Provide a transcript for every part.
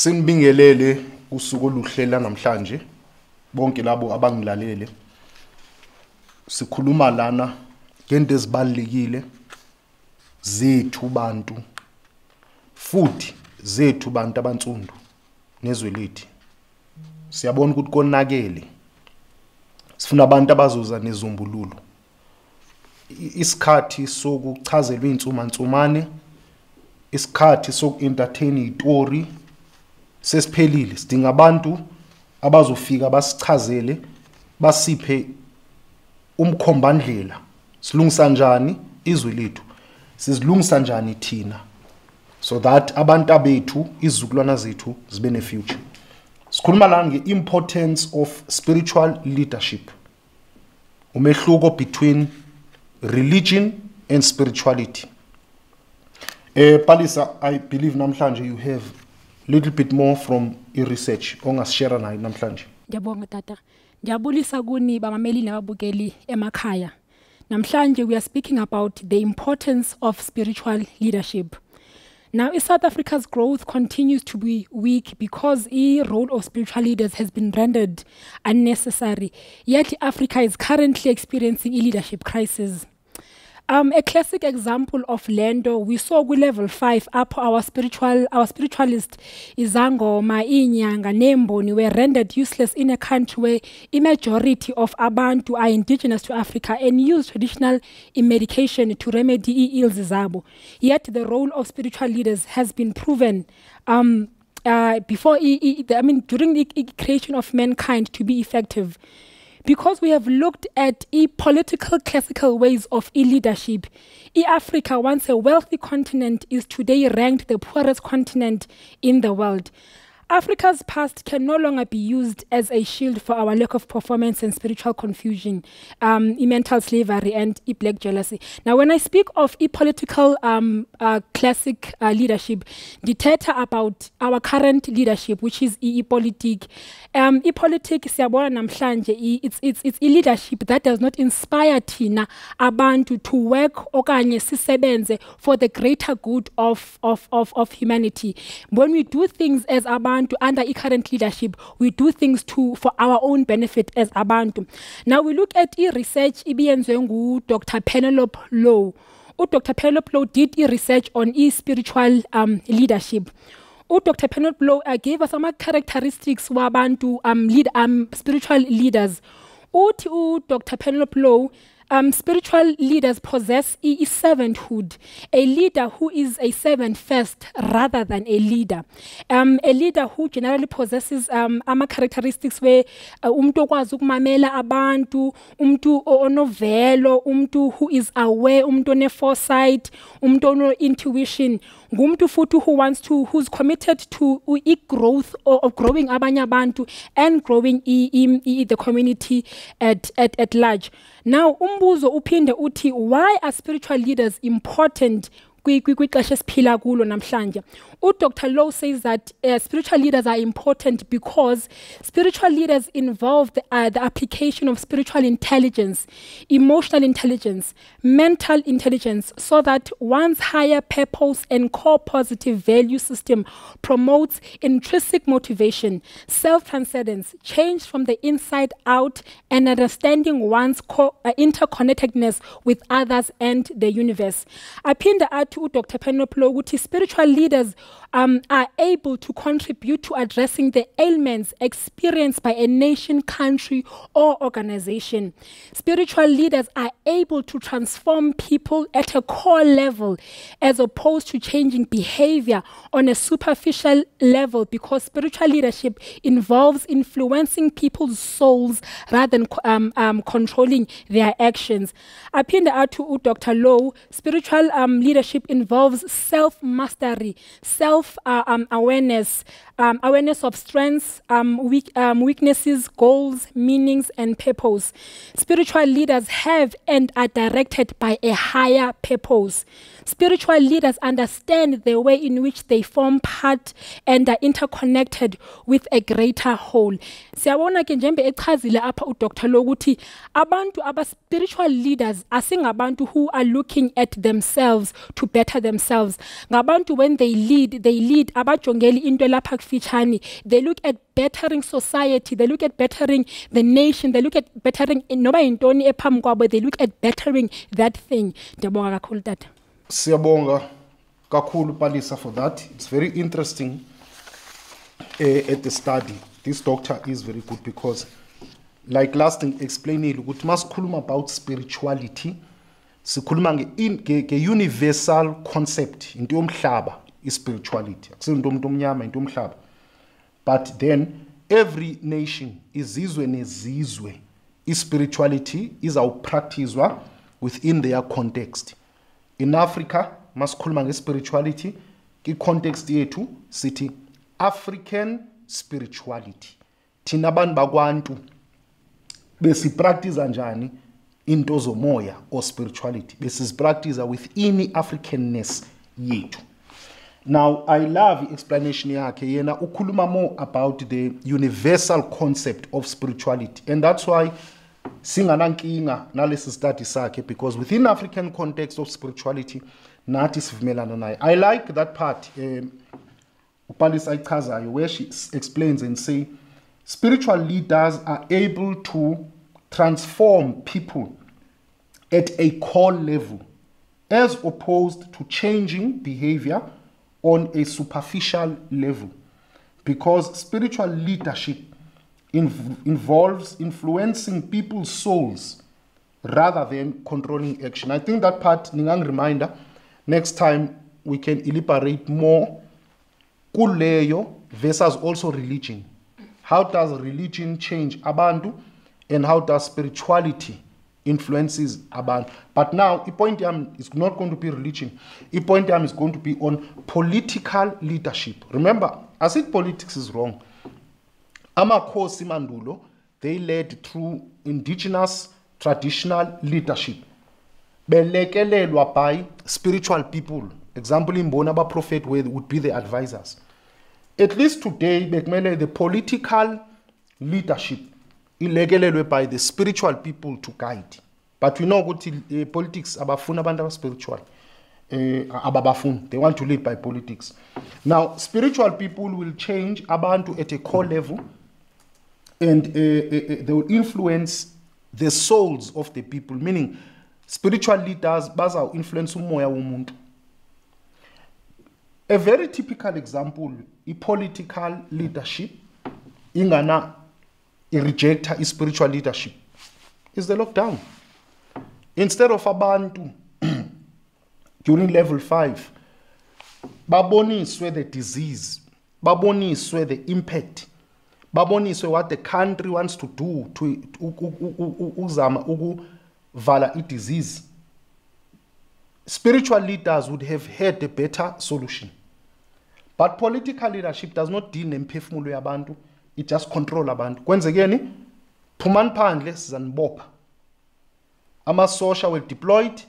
Sinibingelele usuku oluhlela namhlanje bonke labo abangilalele. Sikhuluma lana ngento ezibalekile zethu bantu futhi zethu bantu abantsundu nezwe lethu. Siyabona ukuthi konakele. Sifuna abantu abazoza nezombululo. Isikhathi sokuchazelwa insumantsumane, isikhathi soku-entertain izitori sesiphelile. Sidinga abantu abazofika basichazele, basiphe umkhombandlela. Silungisa njani izwe lethu? Sizilungisa njani thina? So that abantu abethu, izizukulwana zethu zibe ne-future. Sikhuluma la nge-importance of spiritual leadership. Umehluko between religion and spirituality. Palisa, I believe namhlanje you have a little bit more from your research. Ongasishare nayo namhlanje. Ngiyabonga tata. Ngiyabulisa kuni bamameli nababukeli emakhaya. Namhlanje we are speaking about the importance of spiritual leadership. Now, South Africa's growth continues to be weak because the role of spiritual leaders has been rendered unnecessary. Yet, Africa is currently experiencing a leadership crisis. A classic example of Lendo, we saw with level 5 up our spiritualist Izangoma, Inyanga, Nemboni were rendered useless in a country where a majority of Abantu are indigenous to Africa and use traditional medication to remedy ills zabo. Yet the role of spiritual leaders has been proven during the creation of mankind to be effective. Because we have looked at political classical ways of leadership, Africa, once a wealthy continent, is today ranked the poorest continent in the world. Africa's past can no longer be used as a shield for our lack of performance and spiritual confusion, mental slavery and black jealousy. Now, when I speak of political classic leadership, dictator about our current leadership, which is politic. Politic siyabona namhlanje it's leadership that does not inspire thina abantu to work okanye sisebenze for the greater good of humanity. When we do things as abantu under current leadership, we do things for our own benefit as abantu. Now we look at research ibiyenzwe ngu Dr. Penelope Low. Dr. Penelope Low did research on spiritual leadership. Dr. Penelope Low gave us some characteristics wabantu spiritual leaders. Dr. Penelope Low, spiritual leaders possess servanthood, a leader who is a servant first rather than a leader. A leader who generally possesses characteristics where umntu okwazi ukumamela abantu, umntu onovelo, umntu who is aware, umntu one-foresight, umntu ono-intuition, ngumntu futhi who's committed to growth of growing abanye abantu and growing the community at large. Now, umbuzo uphinde uthi, why are spiritual leaders important kwixesha esiphila kulo namhlanje? Dr. Low says that spiritual leaders are important because spiritual leaders involve the application of spiritual intelligence, emotional intelligence, mental intelligence, so that one's higher purpose and core positive value system promotes intrinsic motivation, self-transcendence, change from the inside out, and understanding one's interconnectedness with others and the universe. Aphinda athi Dr. Penelope Low ukuthi spiritual leaders are able to contribute to addressing the ailments experienced by a nation, country, or organization. Spiritual leaders are able to transform people at a core level as opposed to changing behavior on a superficial level, because spiritual leadership involves influencing people's souls rather than controlling their actions. Aphinda athi Dr. Low, spiritual leadership involves self-mastery, self-awareness, awareness of strengths, weaknesses, goals, meanings, and purpose. Spiritual leaders have and are directed by a higher purpose. Spiritual leaders understand the way in which they form part and are interconnected with a greater whole. Siyabona ke njembe echazile apha uDr. Low ukuthi abantu aba spiritual leaders asingabantu who are looking at themselves to better themselves. Ngabantu, when they lead abajongeli into lapha kufitshane. They look at bettering society, they look at bettering the nation, they look at bettering noma yintoni ephambi kwabo, they look at bettering that thing. Ndiyabonga kakhulu tata. Siyabonga kakhulu Palisa for that. It's very interesting at the study. This doctor is very good because, like last thing explained, ukuthi masikhuluma about spirituality, sikhuluma nge-universal concept, into yomhlaba is-spirituality. Akusiyo into yomuntu omnyama, into yomhlaba. But then every nation, izizwe nezizwe, is-spirituality izawupracticwa within their context. In Africa, masikhuluma nge-spirituality, ki-context yethu sithi African spirituality. Thina abantu bakwantu besipractice njani into zomoya or spirituality. Besipractice within Africanness yethu. Now, I love the explanation yakhe. Yena ukhuluma more about the universal concept of spirituality. And that's why singanankinga nalesi study sakhe, because within African context of spirituality, nathi sivumelana naye. I like that part. Upalisa ichazayo, where she explains and say, spiritual leaders are able to transform people at a core level, as opposed to changing behavior on a superficial level, because spiritual leadership involves influencing people's souls rather than controlling action. I think that part, ningang reminder, next time we can elaborate more. Kuleyo versus also religion. How does religion change abantu, and how does spirituality influences abantu? But now, the point is not going to be religion. The point is going to be on political leadership. Remember, I said politics is wrong. Amakhosi mandulo, they led through indigenous traditional leadership. Belekelelwa by spiritual people. Example, Imbona prophet would be the advisors. At least today, the political leadership is by the spiritual people to guide. But we know what politics abafuna abantu spiritual. They want to lead by politics. Now, spiritual people will change abantu at a core level, and they will influence the souls of the people. Meaning, spiritual leaders baza influence umoya womuntu. A very typical example, political leadership, ingana reject spiritual leadership, is the lockdown. Instead of abantu during level 5, baboniswe the disease, baboniswe the impact, baboniswe what the country wants to do to uzama ukuvala disease. Spiritual leaders would have had a better solution. But political leadership does not deal nemphefumulo yabantu, it just control abantu. Kwenzekeni phumani phandle sizanibopha. Ama-social were deployed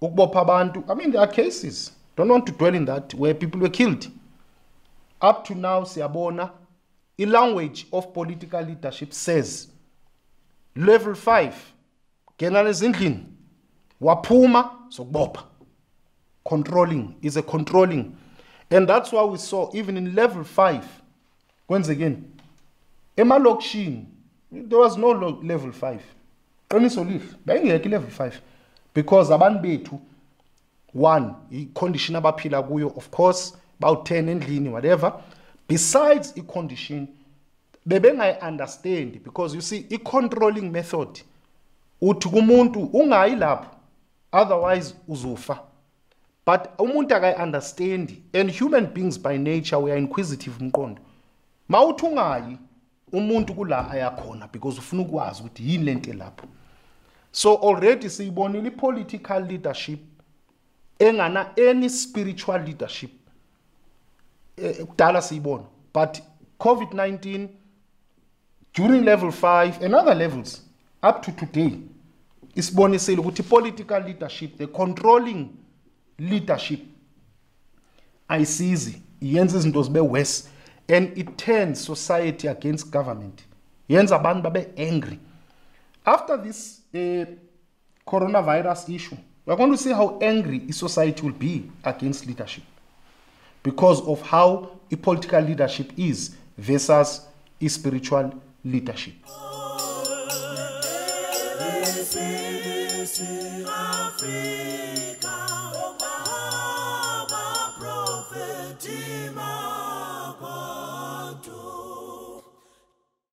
ukubopha abantu. I mean, there are cases, don't want to dwell in that, where people were killed. Up to now, siyabona, the language of political leadership says level 5, kenale zindlini waphuma sokubopha. Controlling is a controlling. And that's why we saw even in level 5, once again, emalokishini, there was no level 5. Qiniso lihle, bengekho level 5. Because abantu bethu, one, i-condition abaphila kuyo, of course, about 10 endlini, whatever. Besides i-condition, bebengayi-understand, because you see, i-controlling method, uthi kumuntu ungayi lapho, otherwise uzofa. But umuntu akayi-understand, and human beings by nature, we are inquisitive mqondo. Mawuthi ungayi, umuntu kula ayakhona, because ufuna ukwazi ukuthi yini lento lapho. So already siyibonile political leadership engana any spiritual leadership. Kudala siyibona. But COVID-19 during level 5 and other levels up to today isibonisile ukuthi political leadership, the controlling leadership, ayisizi yenza izinto zibe worse, and it turns society against government. Yenza abantu babe angry. After this coronavirus issue, We're going to see how angry a society will be against leadership because of how a political leadership is versus a spiritual leadership. This is Africa.